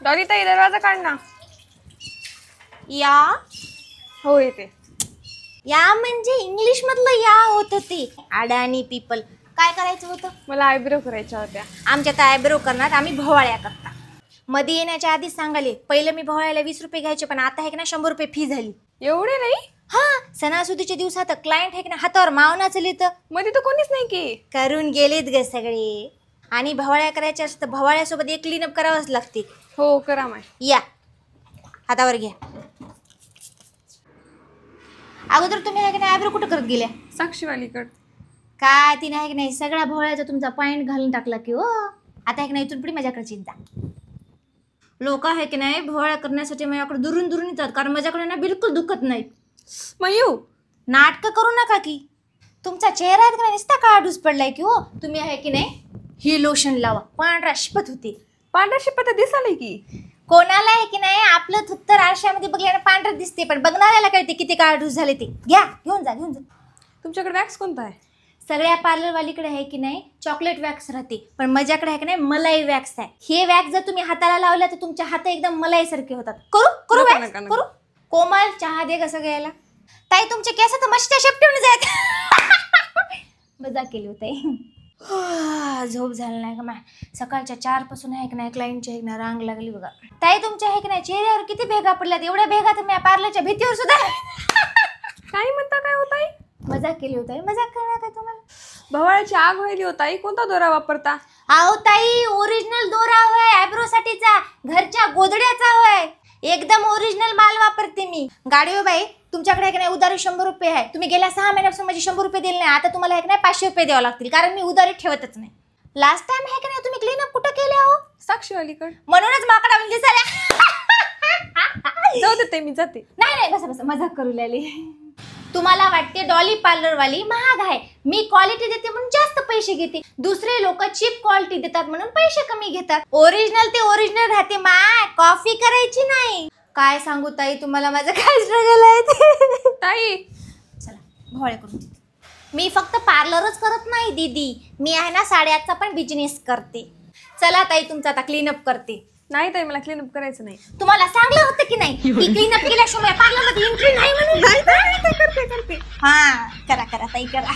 Dolly ताई दरवाजा काढ ना. या हो येते. या म्हणजे इंग्लिश मधलं या होतं ते. अडाणी पीपल. काय करायचं होतं? मला आयब्रो करायच्या होत्या. आमच्यात आयब्रो करणार, आम्ही भोवाळ्या करता. मध्ये येण्याच्या आधीच सांगाले, पहिलं मी भोवाळ्याला 20 रुपये घ्यायचे, पण आता आहे की ना 100 रुपये फी झाली. एवढे नाही? हा, सणासुदीच्या दिवसात क्लायंट आहे की ना हातावर माव नाचले तर मध्ये तर कोणीच नाही की. करून गेलेत ग सगळे. आणि भवाळ्या करायच्या असतं, भवाळ्यासोबत एक क्लीनअप करावंच लागते. हो करा माय. या हातावर घ्या. अगोदर तुम्ही आहे की नाही आयब्रो कुठं करत गेल्या? साक्षीवालीकड. काय तिने आहे की नाही सगळा भोवळ्याचा तुमचा पॉइंट घालून टाकला की हो. आता आहे की नाही इथून पुढे माझ्याकडे चिंता. लोक आहे की नाही भोवळ्या करण्यासाठी माझ्याकडे दुरून दुरून येतात, कारण माझ्याकडे ना बिलकुल दुखत नाही. मयू नाटकं करू नका की. तुमचा चेहरा आहे की नाही नुसता काळा ढूस पडलाय की हो. तुम्ही आहे की नाही ही लोशन लावा, पांढरा शिपत होते. पांढरा शिपत दिसाले की. कोणाला आहे की नाही आपलं थुत्तर आरशामध्ये बघल्याने पांढरं दिसते, पण बघणाऱ्याला कळते किती काळा ढूस झाले ते. घ्या घेऊन जा घेऊन जा. तुमच्याकडे वॅक्स कोणता आहे? सगळ्या पार्लरवालीकडे आहे की नाही चॉकलेट वॅक्स राहते, पण माझ्याकडे आहे की नाही मलाई वॅक्स आहे. हे वॅक्स जर तुम्ही हाताला लावला तर तुमचे हात एकदम मलाई सारखे होतात. करू करू वॅक्स करू. कोमल चहा दे कसं घ्यायला. ताई तुमचे केस तर मस्त शेपटीने जात. मजाक केली होती. झोप झालं नाही का मा. सकाळच्या 4 पासून आहे की नाही क्लायंटच्या एक ना रांग लागली बघा. ताई तुमच्या आहे की नाही चेहऱ्यावर किती भेगा पडल्यात. एवढ्या भेगा तर मी पार्लरच्या भीतीवर सुद्धा. काय म्हणता काय होताय? मजाक केली होती. मजाक करणार काय तुम्हाला? भवाळ्याची आग व्हायली होताई. कोणता दोरा वापरता? आहो ताई ओरिजिनल दोरा होय आयब्रो साठीचा, घरच्या गोदड्याचा होय. एकदम ओरिजिनल माल वापरते मी. गाडी हो बाई तुमच्याकडे आहे की नाही उधारी 100 रुपये आहे. तुम्ही गेल्या 6 महिन्यापासून माझे 100 रुपये दिले नाही. आता तुम्हाला आहे की नाही 500 रुपये द्यावं लागतील, कारण मी उधारी ठेवतच नाही. लास्ट टाइम आहे की नाही तुम्ही क्लीनअप कुठं केले हो? साक्षीवालीकड. म्हणूनच माकडा म्हणजे दिसायला. जाऊ देते मी जाते. नाही नाही बसा बसा मजाक करू लागली. तुम्हाला वाटते डॉली पार्लरवाली महाग आहे, मी क्वालिटी देते म्हणून जास्त पैसे घेते. दुसरे लोक चीप क्वालिटी देतात म्हणून पैसे कमी घेतात. ओरिजिनल ते ओरिजिनल राहते माय, कॉफी करायची नाही. काय सांगू ताई तुम्हाला माझं काय स्ट्रगल आहे ते. ताई चला भोळे करून देते. मी फक्त पार्लरच करत नाही दीदी, मी आहे ना साड्याचा पण बिझनेस करते. चला ताई तुमचा आता क्लीनअप करते. नाही ताई मला क्लीनअप करायचं नाही. तुम्हाला सांगलं होतं की नाही की क्लीनअप केल्याशिवाय पार्लरमध्ये एंट्री नाही म्हणून. करते हा करा करा ताई करा.